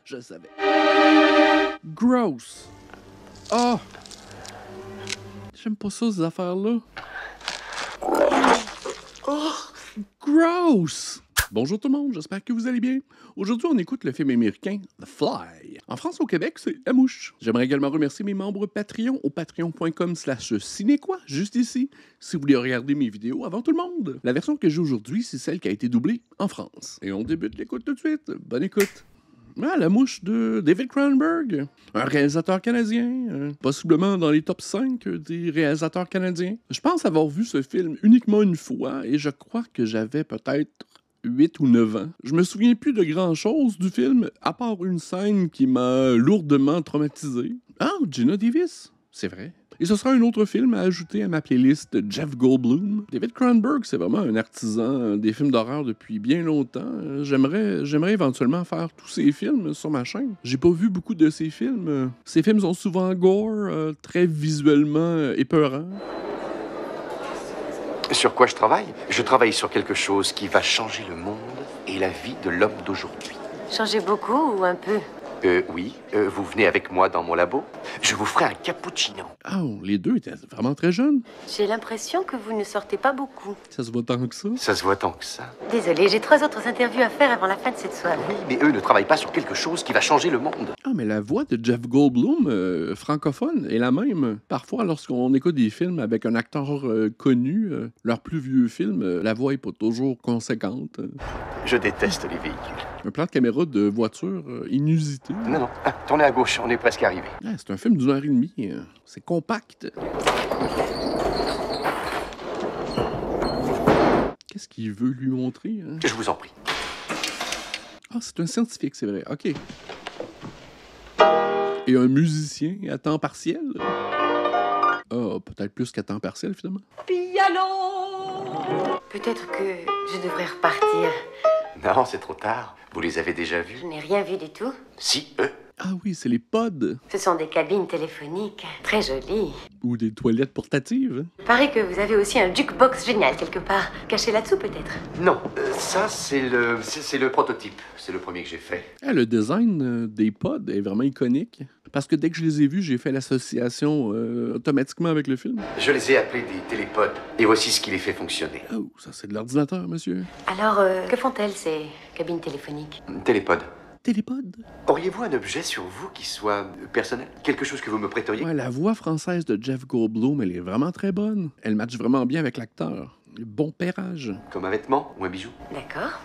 Je le savais. Gross. Ah! J'aime pas ça, ces affaires-là. Oh! Gross! Bonjour tout le monde, j'espère que vous allez bien. Aujourd'hui, on écoute le film américain The Fly. En France, au Québec, c'est La Mouche. J'aimerais également remercier mes membres Patreon au patreon.com/cinéquoi, juste ici, si vous voulez regarder mes vidéos avant tout le monde. La version que j'ai aujourd'hui, c'est celle qui a été doublée en France. Et on débute l'écoute tout de suite. Bonne écoute. Ah, La Mouche de David Cronenberg, un réalisateur canadien, possiblement dans les top 5 des réalisateurs canadiens. Je pense avoir vu ce film uniquement une fois et je crois que j'avais peut-être 8 ou 9 ans. Je me souviens plus de grand-chose du film, à part une scène qui m'a lourdement traumatisé. Ah, Geena Davis, c'est vrai. Et ce sera un autre film à ajouter à ma playlist de Jeff Goldblum. David Cronenberg, c'est vraiment un artisan des films d'horreur depuis bien longtemps. J'aimerais éventuellement faire tous ses films sur ma chaîne. J'ai pas vu beaucoup de ses films. Ses films sont souvent gore, très visuellement épeurants. Sur quoi je travaille? Je travaille sur quelque chose qui va changer le monde et la vie de l'homme d'aujourd'hui. Changer beaucoup ou un peu? Oui. Vous venez avec moi dans mon labo? Je vous ferai un cappuccino. Ah, les deux étaient vraiment très jeunes. J'ai l'impression que vous ne sortez pas beaucoup. Ça se voit tant que ça. Ça se voit tant que ça. Désolée, j'ai 3 autres interviews à faire avant la fin de cette soirée. Oui, mais eux ne travaillent pas sur quelque chose qui va changer le monde. Ah, mais la voix de Jeff Goldblum, francophone, est la même. Parfois, lorsqu'on écoute des films avec un acteur connu, leur plus vieux film, la voix est pas toujours conséquente. Je déteste les véhicules. Un plan de caméra de voiture inusité. Non. Tournez à gauche, on est presque arrivé. Ah, c'est un film d'une heure et demie. C'est compact. Qu'est-ce qu'il veut lui montrer? Hein? Je vous en prie. Ah, c'est un scientifique, c'est vrai. OK. Et un musicien à temps partiel? Ah, peut-être plus qu'à temps partiel, finalement. Piano! Peut-être que je devrais repartir. Non, c'est trop tard. Vous les avez déjà vus? Je n'ai rien vu du tout. Si, eux. Ah oui, c'est les pods. Ce sont des cabines téléphoniques, très jolies. Ou des toilettes portatives. Il paraît que vous avez aussi un jukebox génial quelque part. Caché là-dessous peut-être. Non, ça c'est le prototype. C'est le premier que j'ai fait. Ah, le design des pods est vraiment iconique. Parce que dès que je les ai vus, j'ai fait l'association automatiquement avec le film. Je les ai appelés des télépodes. Et voici ce qui les fait fonctionner. Oh, ça c'est de l'ordinateur, monsieur. Alors, que font-elles ces cabines téléphoniques? Télépodes. Télépod. Auriez-vous un objet sur vous qui soit personnel? Quelque chose que vous me prêteriez? Ouais, la voix française de Jeff Goldblum, elle est vraiment très bonne. Elle matche vraiment bien avec l'acteur. Le bon pairage. Comme un vêtement ou un bijou? D'accord.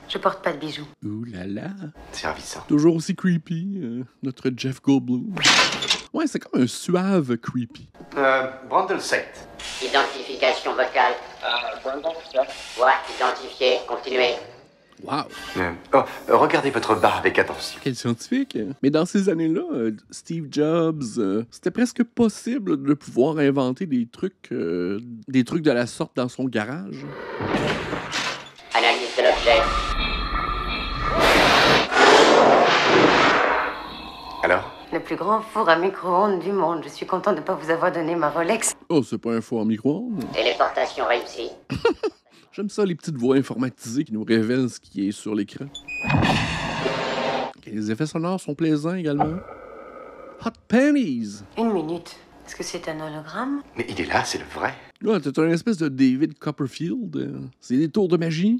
Je porte pas de bijoux. Ouh là là. C'est ravissant. Toujours aussi creepy, notre Jeff Goldblum. Ouais, c'est comme un suave creepy. Brandle 7. Identification vocale. Ouais, identifié. Continuez. Wow! Regardez votre barre avec attention. Quel scientifique! Mais dans ces années-là, Steve Jobs, c'était presque possible de pouvoir inventer des trucs de la sorte dans son garage. Analyse de l'objet. Alors? Le plus grand four à micro-ondes du monde. Je suis content de ne pas vous avoir donné ma Rolex. Oh, c'est pas un four en micro-ondes. Téléportation réussie. J'aime ça, les petites voix informatisées qui nous révèlent ce qui est sur l'écran. Les effets sonores sont plaisants également. Hot Pennies! 1 minute. Est-ce que c'est un hologramme? Mais il est là, c'est le vrai. Là, t'es un espèce de David Copperfield. C'est des tours de magie.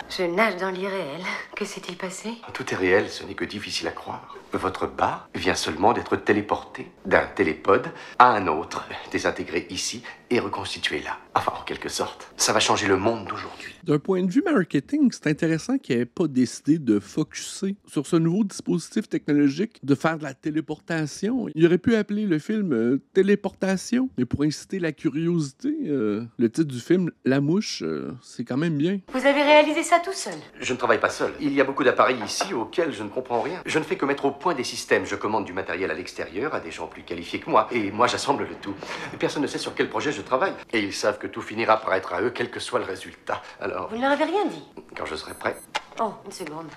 Je nage dans l'irréel. Que s'est-il passé? Tout est réel, ce n'est que difficile à croire. Votre barre vient seulement d'être téléportée d'un télépode à un autre, désintégré ici et reconstitué là. Enfin, en quelque sorte. Ça va changer le monde d'aujourd'hui. D'un point de vue marketing, c'est intéressant qu'il n'ait pas décidé de focusser sur ce nouveau dispositif technologique, de faire de la téléportation. Il aurait pu appeler le film Téléportation, mais pour inciter la curiosité, le titre du film, La Mouche, c'est quand même bien. Vous avez réalisé ça tout seul? Je ne travaille pas seul. Il y a beaucoup d'appareils ici auxquels je ne comprends rien. Je ne fais que mettre au point des systèmes. Je commande du matériel à l'extérieur à des gens plus qualifiés que moi. Et moi, j'assemble le tout. Personne ne sait sur quel projet je travaille. Et ils savent que tout finira par être à eux, quel que soit le résultat. Alors, Vous ne leur avez rien dit? quand je serai prêt, Oh, une seconde.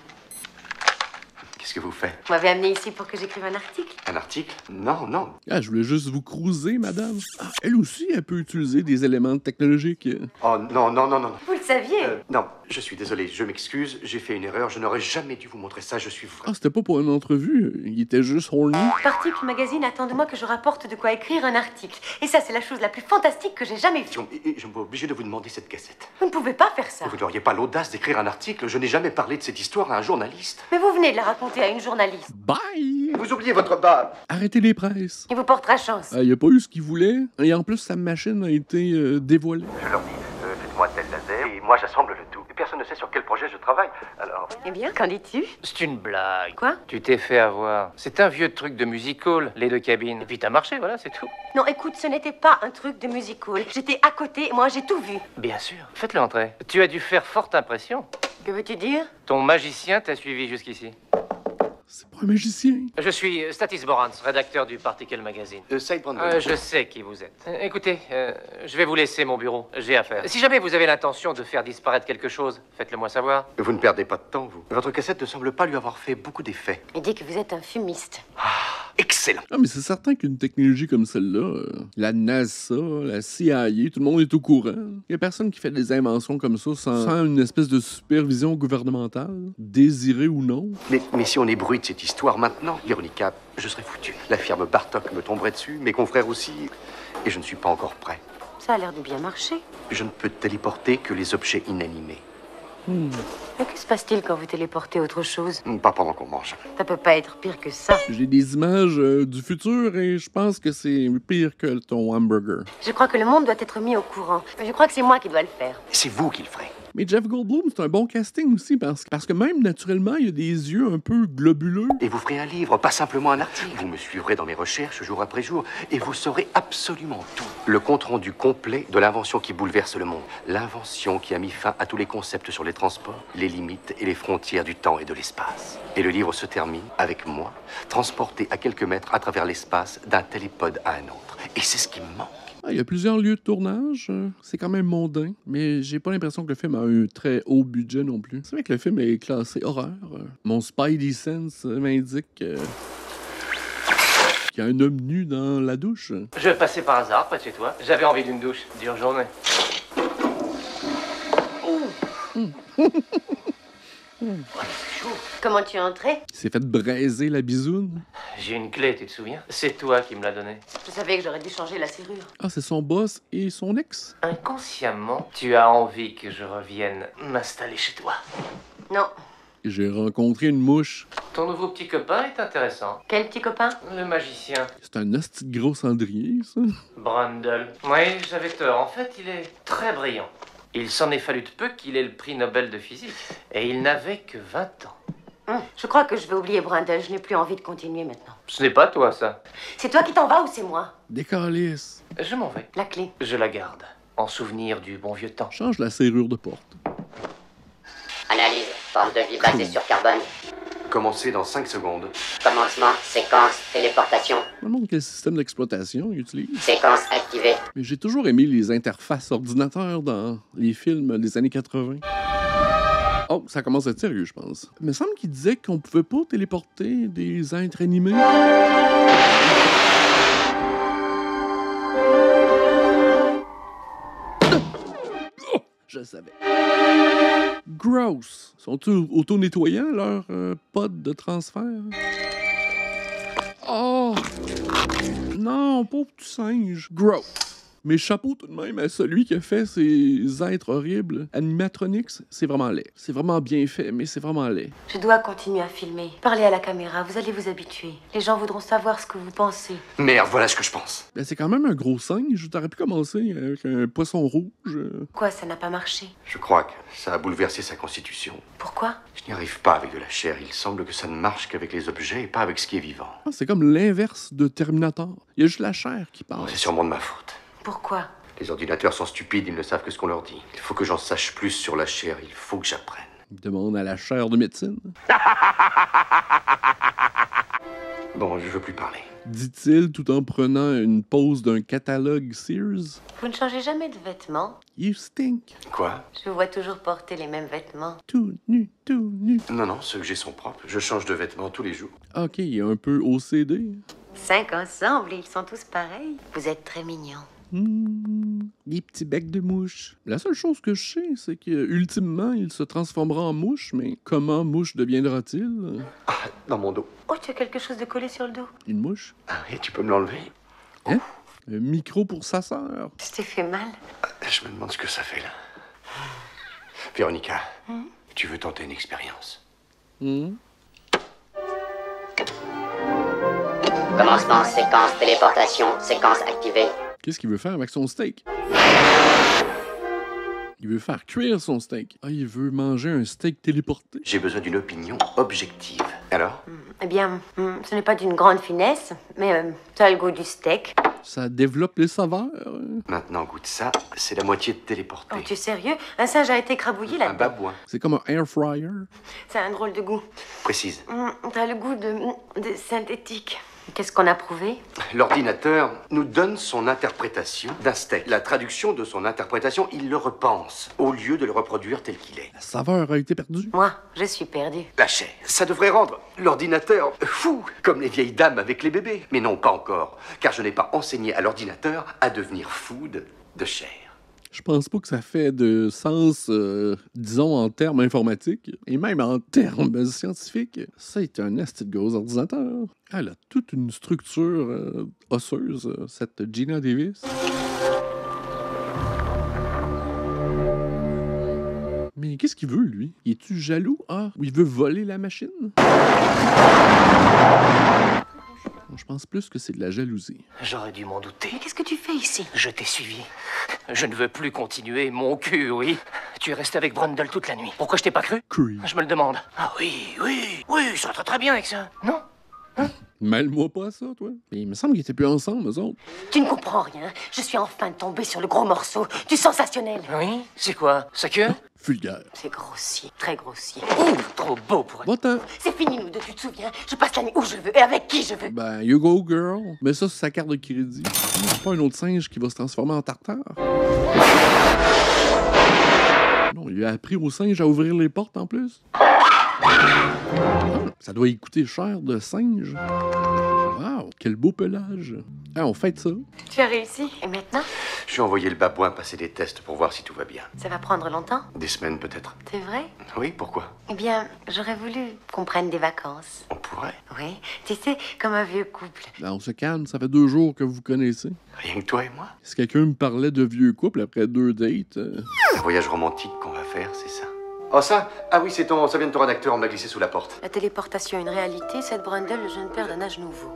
qu'est-ce que vous faites? Vous m'avez amené ici pour que j'écrive un article? Un article? Non, non. Ah, je voulais juste vous cruiser, madame. Ah, elle aussi, elle peut utiliser des éléments technologiques. Oh, non, non, non, non. Vous le savez. saviez. Non, je suis désolé, je m'excuse, j'ai fait une erreur, je n'aurais jamais dû vous montrer ça, je suis Ah, vraiment... c'était pas pour une entrevue. Il était juste horny. Particle Magazine attend de moi que je rapporte de quoi écrire un article. Et ça, c'est la chose la plus fantastique que j'ai jamais vue. Et je me vois obligé de vous demander cette cassette. Vous ne pouvez pas faire ça. Vous n'auriez pas l'audace d'écrire un article, je n'ai jamais parlé de cette histoire à un journaliste. Mais vous venez de la raconter à une journaliste. Bye! Vous oubliez votre bas. Arrêtez les presses. Il vous portera chance. Il a pas eu ce qu'il voulait. Et en plus, sa machine a été dévoilée. Je leur dis, faites-moi tel laser, et moi j'assemble le tout. Et personne ne sait sur quel projet je travaille, alors... Eh bien, qu'en dis-tu? C'est une blague. Quoi? Tu t'es fait avoir. C'est un vieux truc de music hall, les deux cabines. Et puis t'as marché, voilà, c'est tout. Non, écoute, ce n'était pas un truc de music hall. J'étais à côté, moi j'ai tout vu. Bien sûr. Faites-le entrer. Tu as dû faire forte impression. Que veux-tu dire? Ton magicien t'a suivi jusqu'ici. C'est pas un magicien. Je suis Statis Borans, rédacteur du Particle Magazine. Saïd Brandon. Je sais qui vous êtes. Écoutez, je vais vous laisser mon bureau. J'ai affaire. Si jamais vous avez l'intention de faire disparaître quelque chose, faites-le-moi savoir. Vous ne perdez pas de temps, vous. Votre cassette ne semble pas lui avoir fait beaucoup d'effet. Il dit que vous êtes un fumiste. Excellent. Ah, mais c'est certain qu'une technologie comme celle-là, la NASA, la CIA, tout le monde est au courant. Il y a personne qui fait des inventions comme ça sans une espèce de supervision gouvernementale, désirée ou non. Mais si on est bruit de cette histoire maintenant, Véronica, je serais foutu. La firme Bartok me tomberait dessus, mes confrères aussi, et je ne suis pas encore prêt. Ça a l'air de bien marcher. Je ne peux téléporter que les objets inanimés. Mais que se passe-t-il quand vous téléportez autre chose? Pas pendant qu'on mange. Ça peut pas être pire que ça. J'ai des images du futur et je pense que c'est pire que ton hamburger. Je crois que le monde doit être mis au courant. Mais je crois que c'est moi qui dois le faire. C'est vous qui le ferez. Mais Jeff Goldblum, c'est un bon casting aussi parce que même naturellement, il a des yeux un peu globuleux. Et vous ferez un livre, pas simplement un article. Vous me suivrez dans mes recherches jour après jour et vous saurez absolument tout. Le compte-rendu complet de l'invention qui bouleverse le monde. L'invention qui a mis fin à tous les concepts sur les transports, les limites et les frontières du temps et de l'espace. Et le livre se termine avec moi, transporté à quelques mètres à travers l'espace d'un télépode à un autre. Et c'est ce qui me manque. Il y a plusieurs lieux de tournage. C'est quand même mondain. Mais j'ai pas l'impression que le film a un très haut budget non plus. C'est vrai que le film est classé horreur. Mon Spidey Sense m'indique qu'il y a un homme nu dans la douche. Je passais par hasard près de chez toi. J'avais envie d'une douche. Dure journée. Comment tu es entré? Il s'est fait braiser la bisoune. J'ai une clé, tu te souviens? C'est toi qui me l'as donnée. Je savais que j'aurais dû changer la serrure. Ah, c'est son boss et son ex? Inconsciemment, tu as envie que je revienne m'installer chez toi. Non. J'ai rencontré une mouche. Ton nouveau petit copain est intéressant. Quel petit copain? Le magicien. C'est un hostie de gros cendrier, ça. Brundle. Oui, j'avais tort. En fait, il est très brillant. Il s'en est fallu de peu qu'il ait le prix Nobel de physique. Et il n'avait que 20 ans. Je crois que je vais oublier Brundle. Je n'ai plus envie de continuer maintenant. Ce n'est pas toi, ça. C'est toi qui t'en vas ou c'est moi? Décalisse. Je m'en vais. La clé. Je la garde. En souvenir du bon vieux temps. Change la serrure de porte. Analyse, forme de vie basée sur carbone. Commencez dans 5 secondes. Commencement, séquence, téléportation. Je me demande quel système d'exploitation il utilise. Séquence activée. Mais j'ai toujours aimé les interfaces ordinateurs dans les films des années 80. Oh, ça commence à être sérieux, je pense. Il me semble qu'il disait qu'on pouvait pas téléporter des êtres animés. Oh, je le savais. Gross. Sont-ils auto-nettoyants, leur pod de transfert? Oh! Non, pauvre petit singe. Gross. Mais chapeau tout de même à celui qui a fait ces êtres horribles. Animatronics, c'est vraiment laid. C'est vraiment bien fait, mais c'est vraiment laid. Je dois continuer à filmer. Parlez à la caméra, vous allez vous habituer. Les gens voudront savoir ce que vous pensez. Merde, voilà ce que je pense. Ben, c'est quand même un gros singe. T'aurais pu commencer avec un poisson rouge. Quoi, ça n'a pas marché? Je crois que ça a bouleversé sa constitution. Pourquoi? Je n'y arrive pas avec de la chair. Il semble que ça ne marche qu'avec les objets et pas avec ce qui est vivant. Ah, c'est comme l'inverse de Terminator. Il y a juste la chair qui parle. C'est sûrement de ma faute. Pourquoi? Les ordinateurs sont stupides, ils ne savent que ce qu'on leur dit. Il faut que j'en sache plus sur la chair, il faut que j'apprenne. Il demande à la chaire de médecine. Bon, je veux plus parler. Dit-il tout en prenant une pause d'un catalogue Sears. Vous ne changez jamais de vêtements? You stink. Quoi? Je vous vois toujours porter les mêmes vêtements. Tout nu, tout nu. Non, ceux que j'ai sont propres. Je change de vêtements tous les jours. Ok, il est un peu OCD. 5 ensemble et ils sont tous pareils. Vous êtes très mignons. des petits becs de mouche. La seule chose que je sais, c'est que ultimement, il se transformera en mouche, mais comment mouche deviendra-t-il? Ah, dans mon dos. Oh, tu as quelque chose de collé sur le dos. Une mouche? Ah, et tu peux me l'enlever? Hein? Un micro pour sa sœur. Tu t'es fait mal. Je me demande ce que ça fait, là. Véronica, tu veux tenter une expérience? Commencement, séquence, téléportation, séquence activée. Qu'est-ce qu'il veut faire avec son steak? Il veut faire cuire son steak. Ah, il veut manger un steak téléporté. J'ai besoin d'une opinion objective. Alors? Eh bien, ce n'est pas d'une grande finesse, mais tu as le goût du steak. Ça développe les saveurs. Maintenant, goûte ça. C'est la moitié de téléporté. Oh, tu es sérieux? Un singe a été écrabouillé Un là-dedans. babouin. C'est comme un air fryer. C'est un drôle de goût. Précise. T'as le goût de synthétique. Qu'est-ce qu'on a prouvé? L'ordinateur nous donne son interprétation d'un steak. La traduction de son interprétation, il le repense, au lieu de le reproduire tel qu'il est. La saveur a été perdue. Moi, je suis perdue. La chair, ça devrait rendre l'ordinateur fou, comme les vieilles dames avec les bébés. Mais non, pas encore, car je n'ai pas enseigné à l'ordinateur à devenir fou de chair. Je pense pas que ça fait de sens, disons, en termes informatiques, et même en termes scientifiques. C'est un asti de gros ordinateur. Elle a toute une structure osseuse, cette Gina Davis. Mais qu'est-ce qu'il veut, lui? Es-tu jaloux? Ah, ou il veut voler la machine? Je pense plus que c'est de la jalousie. J'aurais dû m'en douter. Mais qu'est-ce que tu fais ici? Je t'ai suivi. Je ne veux plus continuer mon cul, oui. Tu es resté avec Brundle toute la nuit. Pourquoi je t'ai pas cru? Creep. Je me le demande. Ah oui, ça va très très bien avec ça. Non? Mêle-moi pas à ça, toi. Mais il me semble qu'ils étaient plus ensemble, eux autres. Tu ne comprends rien. Je suis enfin tombée sur le gros morceau du sensationnel. Oui? C'est quoi? Sa queue? Vulgaire. C'est grossier, très grossier. Oh, trop beau pour être... Va-t'en. C'est fini, nous deux, tu te souviens? Je passe la nuit où je veux et avec qui je veux. Ben, you go, girl. Mais ça, c'est sa carte de crédit. C'est pas un autre singe qui va se transformer en tartare. Non, il a appris au singe à ouvrir les portes en plus. Ça doit y coûter cher de singe. Wow, quel beau pelage. Ah, on fête ça. Tu as réussi. Et maintenant? Je vais envoyer le babouin passer des tests pour voir si tout va bien. Ça va prendre longtemps? Des semaines peut-être. C'est vrai? Oui, pourquoi? Eh bien, j'aurais voulu qu'on prenne des vacances. On pourrait. Oui, tu sais, comme un vieux couple. Ben, on se calme, ça fait 2 jours que vous vous connaissez. Rien que toi et moi. Si quelqu'un me parlait de vieux couple après 2 dates... Un voyage romantique qu'on va faire, c'est ça. Oh ça? Ah oui, ça vient de ton rédacteur, on m'a glissé sous la porte. La téléportation est une réalité, cette Brundle, le jeune père d'un âge nouveau.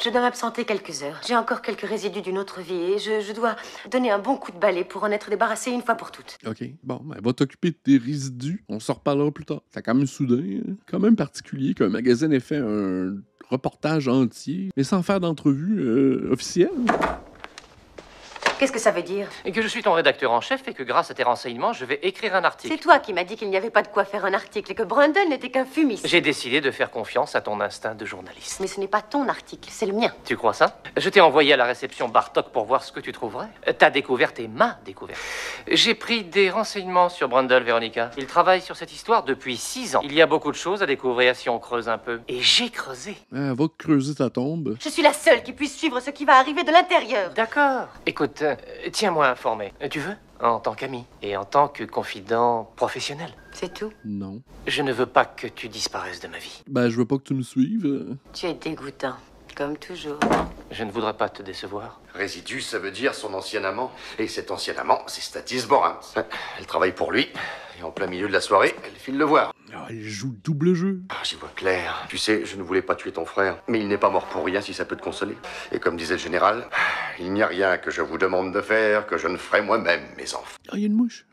Je dois m'absenter quelques heures. J'ai encore quelques résidus d'une autre vie et je dois donner un bon coup de balai pour en être débarrassé une fois pour toutes. OK, bon, ben, va t'occuper de tes résidus. On s'en reparlera plus tard. C'est quand même soudain, hein. Quand même particulier qu'un magazine ait fait un reportage entier, mais sans faire d'entrevue officielle. Qu'est-ce que ça veut dire? Et que je suis ton rédacteur en chef et que grâce à tes renseignements, je vais écrire un article. C'est toi qui m'as dit qu'il n'y avait pas de quoi faire un article et que Brundle n'était qu'un fumiste. J'ai décidé de faire confiance à ton instinct de journaliste. Mais ce n'est pas ton article, c'est le mien. Tu crois ça? Je t'ai envoyé à la réception Bartok pour voir ce que tu trouverais. Ta découverte est ma découverte. J'ai pris des renseignements sur Brundle, Véronica. Il travaille sur cette histoire depuis 6 ans. Il y a beaucoup de choses à découvrir si on creuse un peu. Et j'ai creusé. Ah, va creuser ta tombe. Je suis la seule qui puisse suivre ce qui va arriver de l'intérieur. D'accord. Écoute, tiens-moi informé. Tu veux? En tant qu'ami et en tant que confident professionnel. C'est tout. Non. Je ne veux pas que tu disparaisses de ma vie. Ben, je veux pas que tu me suives. Tu es dégoûtant, comme toujours. Je ne voudrais pas te décevoir. Résidu, ça veut dire son ancien amant. Et cet ancien amant, c'est Statis Borans. Elle travaille pour lui. Et en plein milieu de la soirée, elle file le voir. Ah, il joue double jeu. Ah, j'y vois clair. Tu sais, je ne voulais pas tuer ton frère, mais il n'est pas mort pour rien si ça peut te consoler. Et comme disait le général, il n'y a rien que je vous demande de faire que je ne ferai moi-même, mes enfants. Ah, il y a une mouche.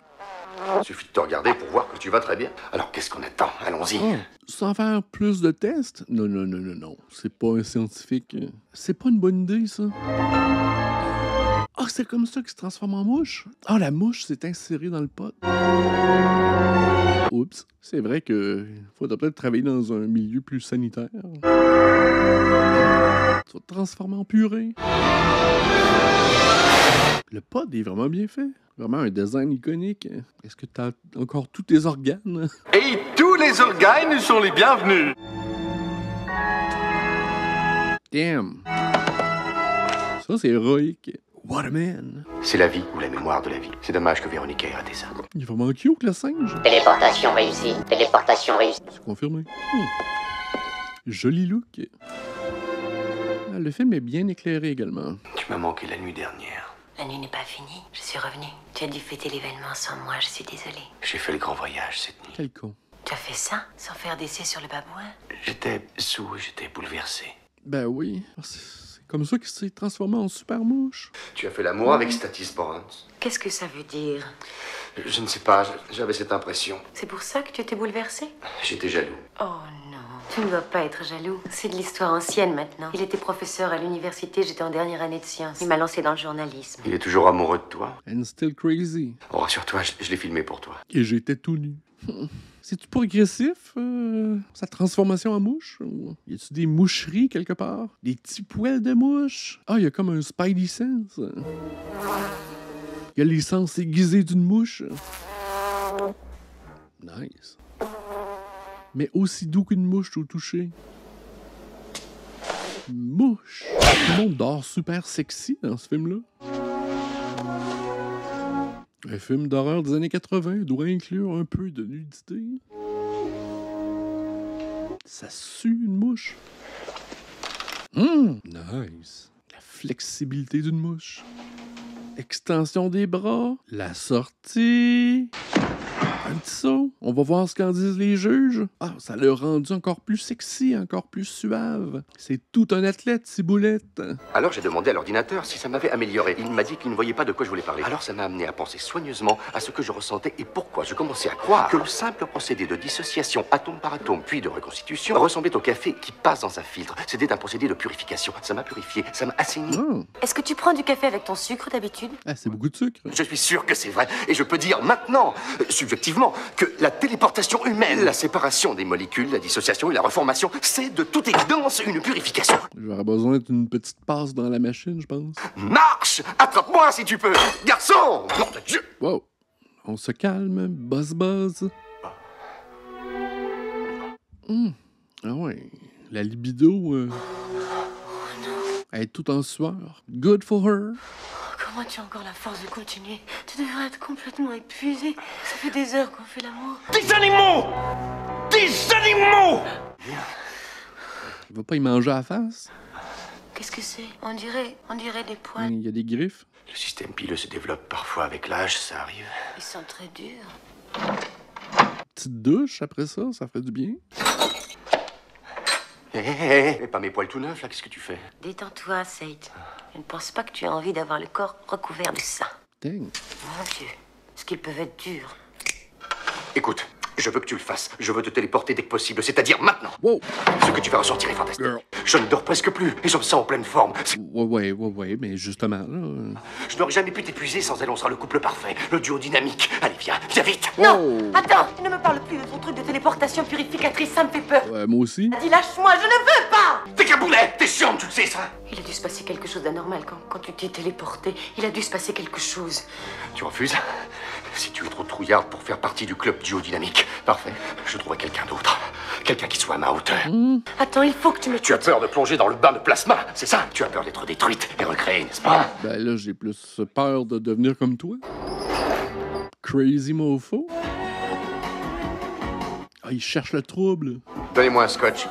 Il suffit de te regarder pour voir que tu vas très bien. Alors qu'est-ce qu'on attend? Allons-y. Sans faire plus de tests? Non, non, non, non, non. C'est pas un scientifique. C'est pas une bonne idée, ça. Ah, c'est comme ça qu'il se transforme en mouche? Ah, la mouche s'est insérée dans le pot. Oups. C'est vrai que faudrait peut-être travailler dans un milieu plus sanitaire. Tu vas te transformer en purée. Le pod est vraiment bien fait. Vraiment un design iconique. Est-ce que t'as encore tous tes organes? Et tous les organes sont les bienvenus. Damn. Ça, c'est héroïque. What a man. C'est la vie ou la mémoire de la vie. C'est dommage que Véronica ait raté ça. Il est vraiment cute, le singe. Téléportation réussie. Téléportation réussie. C'est confirmé. Joli look. Ah, le film est bien éclairé également. Tu m'as manqué la nuit dernière. La nuit n'est pas finie. Je suis revenue. Tu as dû fêter l'événement sans moi. Je suis désolée. J'ai fait le grand voyage cette nuit. Quel con. Tu as fait ça sans faire d'essai sur le babouin? J'étais sous et j'étais bouleversé. Ben oui. C'est comme ça qu'il s'est transformé en super mouche. Tu as fait l'amour avec Statis Browns? Qu'est-ce que ça veut dire? Je ne sais pas, j'avais cette impression. C'est pour ça que tu étais bouleversée? J'étais jaloux. Oh non, tu ne dois pas être jaloux. C'est de l'histoire ancienne maintenant. Il était professeur à l'université, j'étais en dernière année de sciences. Il m'a lancé dans le journalisme. Il est toujours amoureux de toi? And still crazy. Oh, rassure-toi, je l'ai filmé pour toi. Et j'étais tout nu. C'est-tu progressif, sa transformation en mouche? Ou y a-tu des moucheries quelque part? Des petits poils de mouche? Ah, il y a comme un Spidey sense. Il y a les sens aiguisés d'une mouche. Nice. Mais aussi doux qu'une mouche au toucher. Mouche. Tout le monde dort super sexy dans ce film-là. Un film d'horreur des années 80 doit inclure un peu de nudité. Ça sue une mouche. Nice. La flexibilité d'une mouche. Extension des bras. La sortie. Un petit saut. On va voir ce qu'en disent les juges. Ah, ça l'a rendu encore plus sexy, encore plus suave. C'est tout un athlète, Ciboulette. Alors j'ai demandé à l'ordinateur si ça m'avait amélioré. Il m'a dit qu'il ne voyait pas de quoi je voulais parler. Alors ça m'a amené à penser soigneusement à ce que je ressentais et pourquoi je commençais à croire que le simple procédé de dissociation atome par atome puis de reconstitution ressemblait au café qui passe dans un filtre. C'était un procédé de purification. Ça m'a purifié, ça m'a assaini. Ah, Est-ce que tu prends du café avec ton sucre d'habitude? ah, c'est beaucoup de sucre. Je suis sûr que c'est vrai. Et je peux dire maintenant, subjectivement, que la téléportation humaine, la séparation des molécules, la dissociation et la reformation, c'est de toute évidence une purification. J'aurais besoin d'une petite passe dans la machine, je pense. Marche! Attrape-moi si tu peux! Garçon! Nom de Dieu! Wow. On se calme, buzz. Ah ouais. La libido, elle est toute en sueur. Good for her. Comment tu as encore la force de continuer? Tu devrais être complètement épuisé. Ça fait des heures qu'on fait l'amour. Des animaux! Des animaux! Il va pas y manger à la face. Qu'est-ce que c'est? On dirait des poils. Il y a des griffes. Le système pileux se développe parfois avec l'âge, ça arrive. Ils sont très durs. Petite douche après ça, ça fait du bien. Hé, pas mes poils tout neufs, là, qu'est-ce que tu fais? Détends-toi, Sate. Je ne pense pas que tu aies envie d'avoir le corps recouvert de sang. Dang. Mon Dieu, ce qu'ils peuvent être durs. Écoute, je veux que tu le fasses. Je veux te téléporter dès que possible, c'est-à-dire maintenant. Wow. Ce que tu vas ressentir est fantastique. Girl. Je ne dors presque plus et je me sens en pleine forme. Ouais, mais justement, là... Je n'aurais jamais pu t'épuiser sans elle, on sera le couple parfait, le duo dynamique. Allez, viens vite. Non! Attends! Ne me parle plus de ton truc de téléportation purificatrice, ça me fait peur. Ouais, moi aussi. Dis, lâche-moi, je ne veux pas! T'es qu'un boulet, t'es chiante, tu le sais, ça. Il a dû se passer quelque chose d'anormal quand tu t'es téléporté. Il a dû se passer quelque chose. Tu refuses? Si tu es trop trouillarde pour faire partie du club duo dynamique, parfait. Je trouverai quelqu'un d'autre. Quelqu'un qui soit à ma hauteur. Attends, il faut que tu me... Tu as peur de plonger dans le bain de plasma, c'est ça? Tu as peur d'être détruite et recréée, n'est-ce pas? Ben là, j'ai plus peur de devenir comme toi. Crazy mofo. Ah, il cherche le trouble. Donnez-moi un scotch.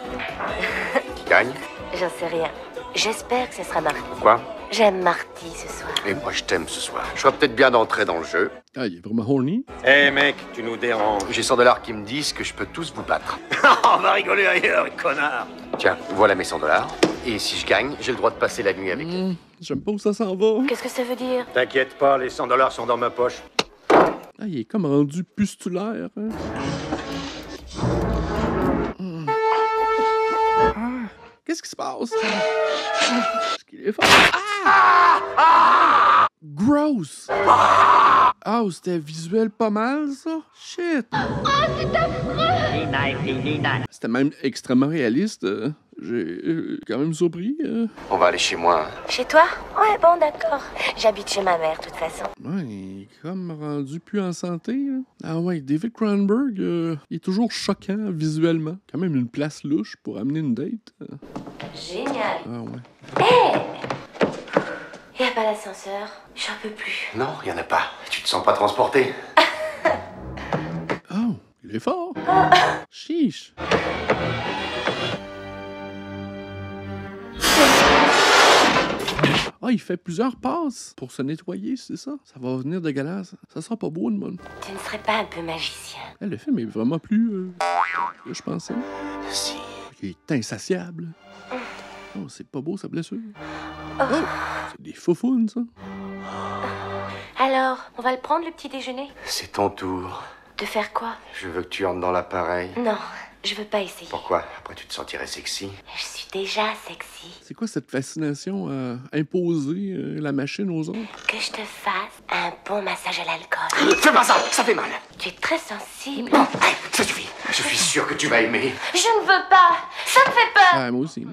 Qui gagne? J'en sais rien. J'espère que ce sera Marty. Quoi? J'aime Marty ce soir. Et moi, je t'aime ce soir. Je ferais peut-être bien d'entrer dans le jeu. Ah, il est vraiment horny. Eh mec, tu nous déranges. J'ai 100 $ qui me disent que je peux tous vous battre. On va rigoler ailleurs, connard. Tiens, voilà mes 100 $. Et si je gagne, j'ai le droit de passer la nuit avec elle. J'aime pas où ça s'en va. Qu'est-ce que ça veut dire? T'inquiète pas, les 100 $ sont dans ma poche. Ah, il est comme rendu pustulaire. Hein? Qu'est-ce qui se passe? Est-ce qu'il est fort? Ah! Gross! Ah, c'était visuel pas mal, ça? Shit! C'était même extrêmement réaliste. J'ai quand même surpris. On va aller chez moi. Chez toi? Ouais, bon, d'accord. J'habite chez ma mère, de toute façon. Ouais, il est comme rendu plus en santé. Là. Ah ouais, David Cronenberg, il est toujours choquant visuellement. Quand même une place louche pour amener une date. Génial. Ah ouais. Y a pas d'ascenseur. J'en peux plus. Non, il y en a pas. Tu te sens pas transporté? Oh, il est fort. Chiche. Ah, il fait plusieurs passes pour se nettoyer, c'est ça? Ça va venir dégueulasse. Ça sera pas beau, de bonne. Tu ne serais pas un peu magicien? Le film est vraiment plus que je pensais. Si. Il est insatiable. Oh, c'est pas beau, sa blessure. Oh, c'est des faufounes, ça. Alors, on va le prendre, le petit déjeuner? C'est ton tour. De faire quoi? Je veux que tu entres dans l'appareil. Non, je veux pas essayer. Pourquoi? Après, tu te sentirais sexy. Je suis déjà sexy. C'est quoi cette fascination à imposer la machine aux autres? Que je te fasse un bon massage à l'alcool. Fais pas ça, ça fait mal. Tu es très sensible. Bon, allez, ça suffit. Je suis sûr que tu vas aimer. Je ne veux pas. Ça me fait peur. Ah, moi aussi.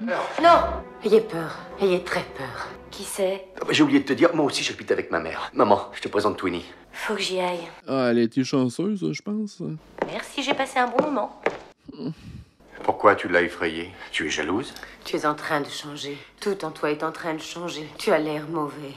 Non. Ayez peur. Ayez très peur. Qui c'est? J'ai oublié de te dire, moi aussi j'habite avec ma mère. Maman, je te présente Twinnie. Faut que j'y aille. Ah, elle a été chanceuse, je pense. Merci, j'ai passé un bon moment. Pourquoi tu l'as effrayée? Tu es jalouse? Tu es en train de changer. Tout en toi est en train de changer. Tu as l'air mauvais.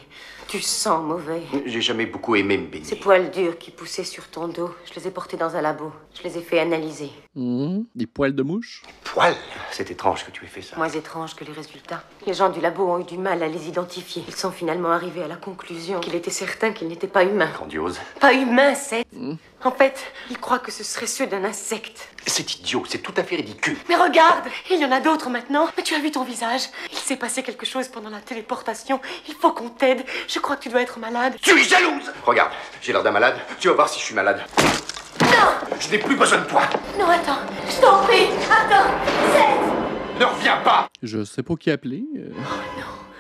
Tu sens mauvais. J'ai jamais beaucoup aimé me baigner. Ces poils durs qui poussaient sur ton dos, je les ai portés dans un labo. Je les ai fait analyser. Des poils de mouche. Poil? C'est étrange que tu aies fait ça. Moins étrange que les résultats. Les gens du labo ont eu du mal à les identifier. Ils sont finalement arrivés à la conclusion qu'il était certain qu'ils n'étaient pas humains. Grandiose. Pas humains, c'est... En fait, ils croient que ce serait ceux d'un insecte. C'est idiot, c'est tout à fait ridicule. Mais regarde, il y en a d'autres maintenant. Mais tu as vu ton visage. Il s'est passé quelque chose pendant la téléportation. Il faut qu'on t'aide. Je crois que tu dois être malade. Tu es jalouse! Regarde, j'ai l'air d'un malade. Tu vas voir si je suis malade. Non! Je n'ai plus besoin de toi. Non, attends. Je t'en prie. Attends. C'est... Ne reviens pas! Je sais pas qui appeler.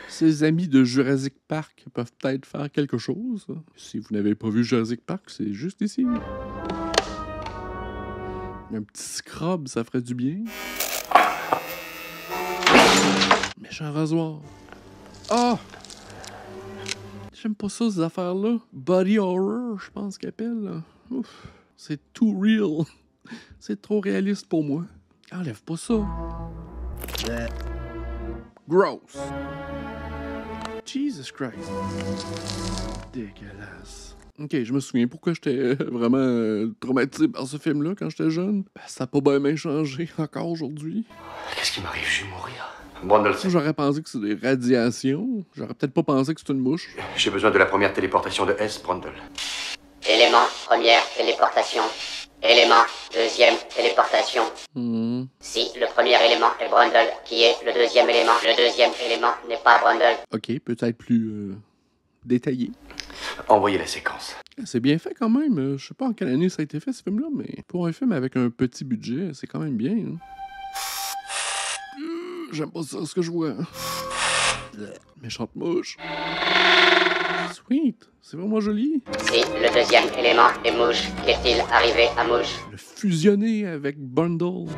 Ses amis de Jurassic Park peuvent peut-être faire quelque chose. Si vous n'avez pas vu Jurassic Park, c'est juste ici. Un petit scrub, ça ferait du bien. Méchant rasoir. Ah! J'aime pas ça, ces affaires-là. Body horror, je pense qu'elle appelle. Ouf, c'est too real. C'est trop réaliste pour moi. Enlève pas ça. Gross. Jesus Christ. Dégueulasse. Ok, je me souviens pourquoi j'étais vraiment traumatisé par ce film-là quand j'étais jeune. Ben, ça n'a pas bien changé encore aujourd'hui. Qu'est-ce qui m'arrive? Je vais mourir. Brundle, J'aurais pensé que c'est des radiations. J'aurais peut-être pas pensé que c'était une mouche. j'ai besoin de la première téléportation de S, Brundle. Élément, première téléportation. Élément, deuxième téléportation. Si le premier élément est Brundle, qui est le deuxième élément? Le deuxième élément n'est pas Brundle. Ok, peut-être plus détaillé. Envoyez la séquence. C'est bien fait quand même. Je sais pas en quelle année ça a été fait ce film-là, mais pour un film avec un petit budget, c'est quand même bien. Hein. J'aime pas ça, ce que je vois. Méchante mouche. Sweet, c'est vraiment joli. Si le deuxième élément est mouche, qu'est-il arrivé à mouche? Le fusionner avec Bundle.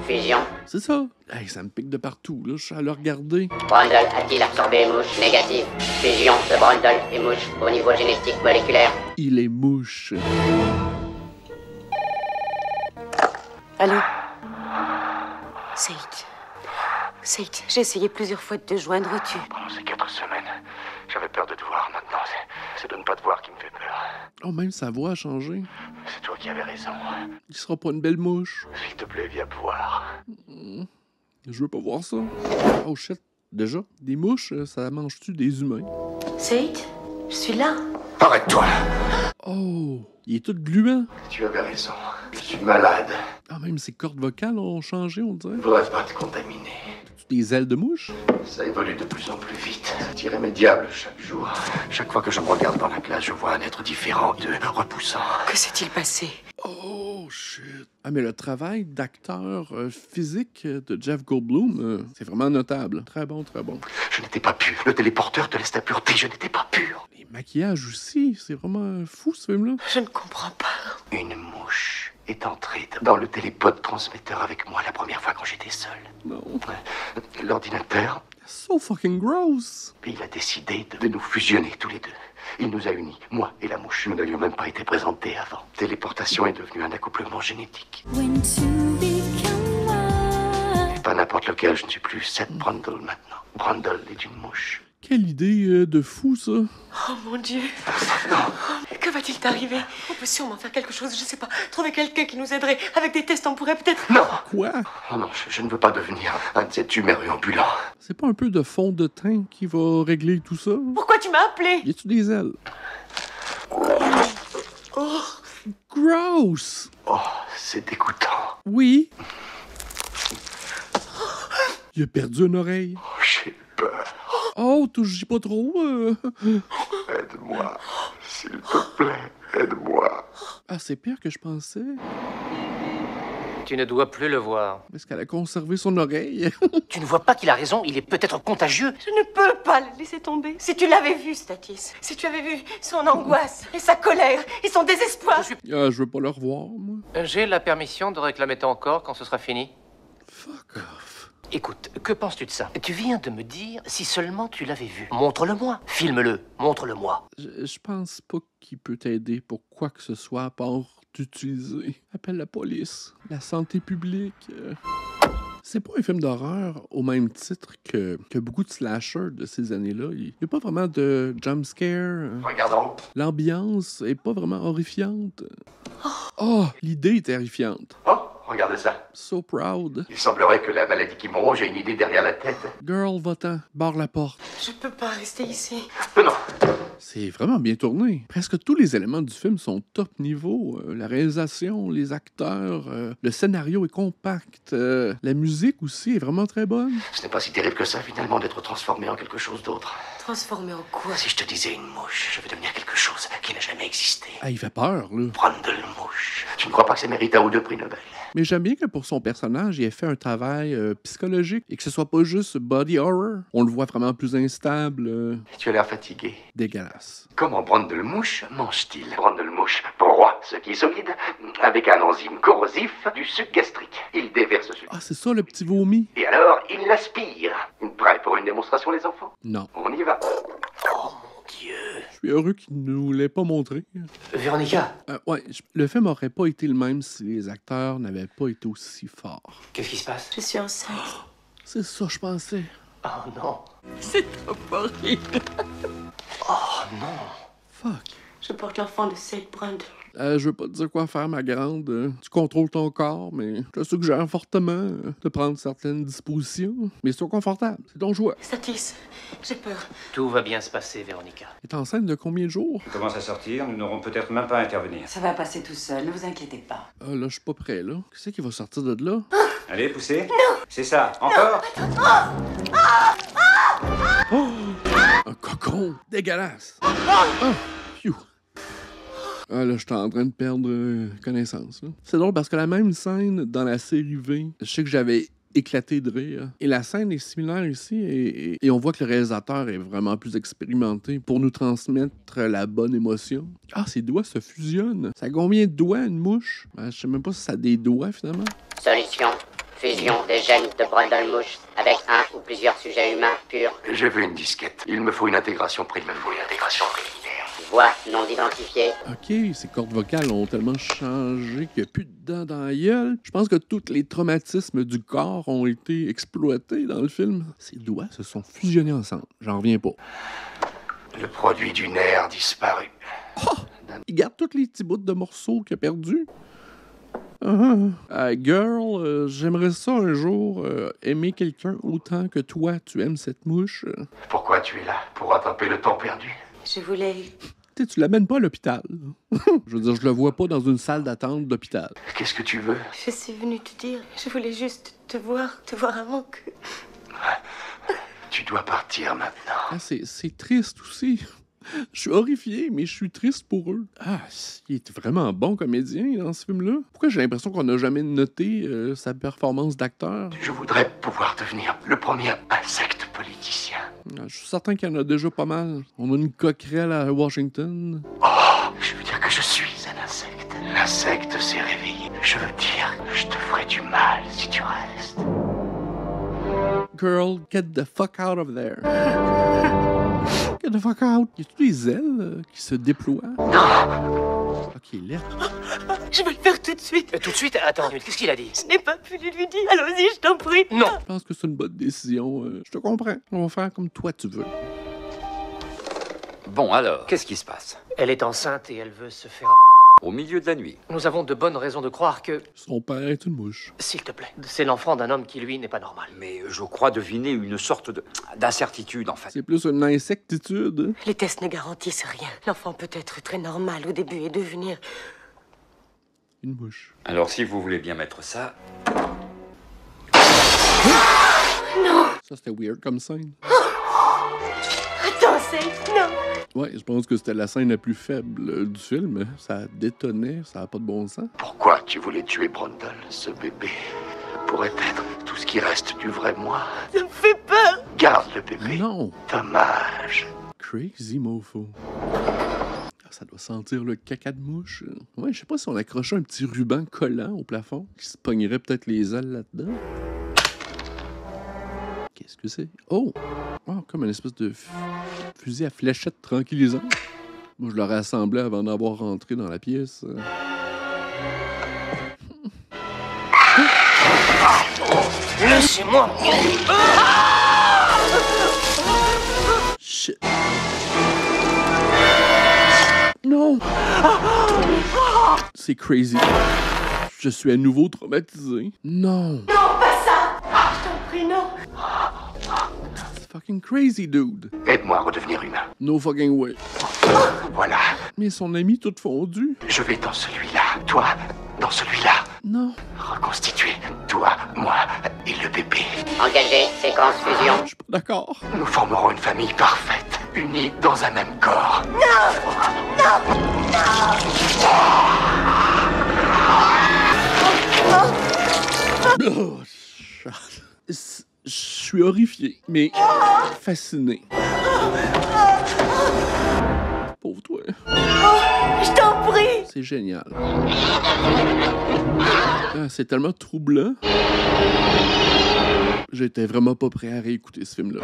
Fusion. C'est ça. Hey, ça me pique de partout, là. Je suis à le regarder. Brundle a-t-il absorbé mouche? Négative. Fusion de Brundle et mouche au niveau génétique moléculaire. Il est mouche. Allô? Saïd. Saïd, j'ai essayé plusieurs fois de te joindre, tu... Pendant ces 4 semaines, j'avais peur de te voir. Maintenant, c'est de ne pas te voir qui me fait peur. Oh, même sa voix a changé. C'est toi qui avais raison. Il sera pas une belle mouche. S'il te plaît, viens me voir. Je veux pas voir ça. Oh shit. Déjà, des mouches, ça mange-tu des humains? Saïd, je suis là. Arrête-toi! Oh, il est tout gluant. Tu avais raison. Je suis malade. Ah, même ses cordes vocales ont changé, on dirait. Je voudrais pas te contaminer. Des ailes de mouche? Ça évolue de plus en plus vite. C'est irrémédiable chaque jour. Chaque fois que je me regarde dans la glace, je vois un être différent, repoussant. Que s'est-il passé? Oh, shit. Ah, mais le travail d'acteur physique de Jeff Goldblum, c'est vraiment notable. Très bon, très bon. Je n'étais pas pur. Le téléporteur te laisse ta pureté. Je n'étais pas pur. Les maquillages aussi, c'est vraiment fou, ce film-là. Je ne comprends pas. Une mouche est entrée dans le télépod transmetteur avec moi la première fois quand j'étais seul. Non. L'ordinateur, So fucking gross. il a décidé de nous fusionner tous les deux. Il nous a unis, moi et la mouche. Nous n'avions même pas été présentés avant. Téléportation est devenue un accouplement génétique. Et pas n'importe lequel, je ne suis plus Seth Brundle maintenant. Brundle est une mouche. Quelle idée de fou, ça! Oh mon Dieu. Que va-t-il t'arriver? On peut sûrement faire quelque chose, je sais pas. Trouver quelqu'un qui nous aiderait. Avec des tests, on pourrait peut-être... Non. Quoi? Oh non, je ne veux pas devenir un de ces tumeurs ambulants. C'est pas un peu de fond de teint qui va régler tout ça? Pourquoi tu m'as appelé? Y a-tu des ailes? Oh, Gross! Oh, c'est dégoûtant. Oui. Il a perdu une oreille. Oh, j'ai peur. Oh, touche pas trop. Aide-moi. S'il te plaît, aide-moi. Ah, c'est pire que je pensais. Tu ne dois plus le voir. Est-ce qu'elle a conservé son oreille? Tu ne vois pas qu'il a raison, il est peut-être contagieux. je ne peux pas le laisser tomber. Si tu l'avais vu, Statis. Si tu avais vu son angoisse et sa colère et son désespoir. Ah, je veux pas le revoir, moi. J'ai la permission de réclamer ton corps quand ce sera fini. Fuck off. Écoute, que penses-tu de ça? Tu viens de me dire si seulement tu l'avais vu. Montre-le-moi. Filme-le. Montre-le-moi. Je pense pas qu'il peut t'aider pour quoi que ce soit à part t'utiliser. Appelle la police, la santé publique. C'est pas un film d'horreur au même titre que beaucoup de slashers de ces années-là. Il n'y a pas vraiment de jumpscare. Regarde en haut. L'ambiance est pas vraiment horrifiante. Oh, l'idée est terrifiante. Oh, regardez ça. So proud. Il semblerait que la maladie qui me ronge ait une idée derrière la tête. Girl, va-t'en, barre la porte. Je peux pas rester ici. Non. C'est vraiment bien tourné. Presque tous les éléments du film sont top niveau. La réalisation, les acteurs, le scénario est compact. La musique aussi est vraiment très bonne. Ce n'est pas si terrible que ça, finalement, d'être transformé en quelque chose d'autre. Transformé en quoi? Si je te disais une mouche, je vais devenir quelque chose qui n'a jamais existé. Ah, il fait peur, là. Brundle-mouche. Tu ne crois pas que ça mérite un ou deux prix Nobel? Mais j'aime bien que pour son personnage, il ait fait un travail psychologique et que ce soit pas juste body horror. On le voit vraiment plus instable, Tu as l'air fatigué. dégueulasse. Comment Brundle-mouche mange-t-il? Brundle-mouche broie ce qui est solide avec un enzyme corrosif du suc gastrique. Il déverse ce suc. Ah, c'est ça, le petit vomi? Et alors, il l'aspire. Prêt pour une démonstration, les enfants? Non. On y va. Oh mon Dieu. Je suis heureux qu'il ne nous l'ait pas montré. Véronica, Ouais, le film aurait pas été le même si les acteurs n'avaient pas été aussi forts. qu'est-ce qui se passe? Je suis enceinte. C'est ça, je pensais. Oh non. C'est horrible. Oh non. Fuck. Je porte l'enfant de Seth Brundle. Je veux pas te dire quoi faire, ma grande. Tu contrôles ton corps, mais je te suggère fortement de prendre certaines dispositions. Mais sois confortable, c'est ton choix. Statis, j'ai peur. Tout va bien se passer, Véronica. T'es enceinte de combien de jours? Tu commences à sortir, nous n'aurons peut-être même pas à intervenir. Ça va passer tout seul, ne vous inquiétez pas. Ah, là, je suis pas prêt, là. Qu'est-ce qui va sortir de là? Allez, poussez. Non. C'est ça. Encore. Oh! Un cocon! Dégueulasse! Ah! Phew! Ah, là, je suis en train de perdre connaissance. Là. C'est drôle parce que la même scène dans la série V, je sais que j'avais éclaté de rire. Et la scène est similaire ici et on voit que le réalisateur est vraiment plus expérimenté pour nous transmettre la bonne émotion. Ah, ses doigts se fusionnent. Ça a combien de doigts, une mouche? Ben, je sais même pas si ça a des doigts, finalement. Solution. Fusion des gènes de Brundle-Mouche avec un ou plusieurs sujets humains purs. J'ai vu une disquette. Il me faut une intégration préliminaire. Voix non identifiée. OK, ces cordes vocales ont tellement changé qu'il n'y a plus de dents dans la gueule. Je pense que tous les traumatismes du corps ont été exploités dans le film. Ces doigts se sont fusionnés ensemble. J'en reviens pas. Le produit du nerf disparu. Oh! Il garde tous les petits bouts de morceaux qu'il a perdus. Girl, j'aimerais ça un jour aimer quelqu'un autant que toi, tu aimes cette mouche. Pourquoi tu es là? Pour rattraper le temps perdu? Je voulais... Tu l'amènes pas à l'hôpital. Je veux dire, je le vois pas dans une salle d'attente d'hôpital. Qu'est-ce que tu veux? Je suis venue te dire. Je voulais juste te voir avant que... Tu dois partir maintenant. Ah, c'est triste aussi. Je suis horrifié, mais je suis triste pour eux. Ah, il est vraiment bon comédien dans ce film-là. Pourquoi j'ai l'impression qu'on n'a jamais noté sa performance d'acteur? Je voudrais pouvoir devenir le premier insecte politicien. Ah, je suis certain qu'il y en a déjà pas mal. On a une coquerelle à Washington. Oh, je veux dire que je suis un insecte. L'insecte s'est réveillé. Je veux dire que je te ferai du mal si tu restes. Girl, get the fuck out of there. Get the fuck out. Y a-tu des ailes qui se déploient? Non! Ok, là. Je vais le faire tout de suite. Tout de suite, attends, qu'est-ce qu'il a dit? Je n'ai pas pu lui dire. Allons-y, je t'en prie. Non. Je pense que c'est une bonne décision. Je te comprends. On va faire comme toi tu veux. Bon, alors, qu'est-ce qui se passe? Elle est enceinte et elle veut se faire... Au milieu de la nuit. Nous avons de bonnes raisons de croire que... Son père est une mouche. S'il te plaît, c'est l'enfant d'un homme qui, lui, n'est pas normal. Mais je crois deviner une sorte d'incertitude, en fait. C'est plus une insectitude. Les tests ne garantissent rien. L'enfant peut être très normal au début et devenir... Une mouche. Alors, si vous voulez bien mettre ça... Non! Ça, c'était weird comme scène. Attends, c'est... Non! Ouais, je pense que c'était la scène la plus faible du film. Ça détonnait, ça n'a pas de bon sens. Pourquoi tu voulais tuer Brundle? Ce bébé pourrait être tout ce qui reste du vrai moi. Ça me fait peur! Garde le bébé. Non! Dommage. Crazy mofo. Ah, ça doit sentir le caca de mouche. Ouais, je sais pas si on accrochait un petit ruban collant au plafond qui se pognerait peut-être les ailes là-dedans. Qu'est-ce que c'est? Oh! Oh, comme une espèce de fusil à fléchette tranquillisant. Moi, je l'aurais assemblé avant d'avoir rentré dans la pièce. Laissez-moi! Shit. Non! C'est crazy. Je suis à nouveau traumatisé. Non! Non, pas ça! Je t'en prie, non! C'est fucking crazy, dude. Aide-moi à redevenir humain. No fucking way. Voilà. Mais son ami tout fondu. Je vais dans celui-là. Toi, dans celui-là. Non. Reconstituer. Toi, moi et le bébé. Engagé, séquence fusion. Je suis pas d'accord. Nous formerons une famille parfaite, unie dans un même corps. Oh, je suis horrifié, mais fasciné. Pauvre toi. Je t'en prie! C'est génial. Ah, c'est tellement troublant. J'étais vraiment pas prêt à réécouter ce film-là.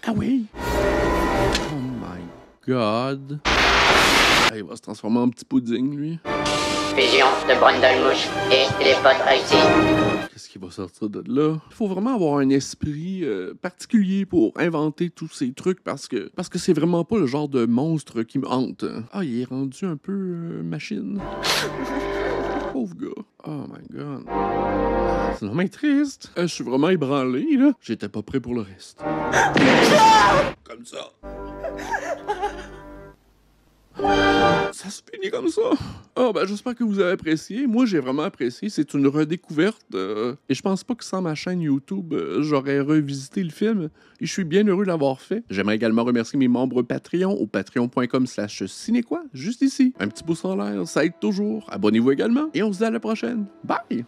Ah oui? Oh my God. Ah, il va se transformer en petit pudding, lui. Fusion de Brundle Mouche et téléphone réussi. Qu'est-ce qui va sortir de là? Il faut vraiment avoir un esprit particulier pour inventer tous ces trucs parce que c'est vraiment pas le genre de monstre qui me hante. Ah, il est rendu un peu machine. Pauvre gars. Oh my God. C'est vraiment triste. Je suis vraiment ébranlé, là. J'étais pas prêt pour le reste. Comme ça. Ça se finit comme ça. Ah, ben, j'espère que vous avez apprécié. Moi, j'ai vraiment apprécié. C'est une redécouverte. Et je pense pas que sans ma chaîne YouTube, j'aurais revisité le film. Et je suis bien heureux de l'avoir fait. J'aimerais également remercier mes membres Patreon au patreon.com/cinéquoi, juste ici. Un petit pouce en l'air, ça aide toujours. Abonnez-vous également. Et on se dit à la prochaine. Bye!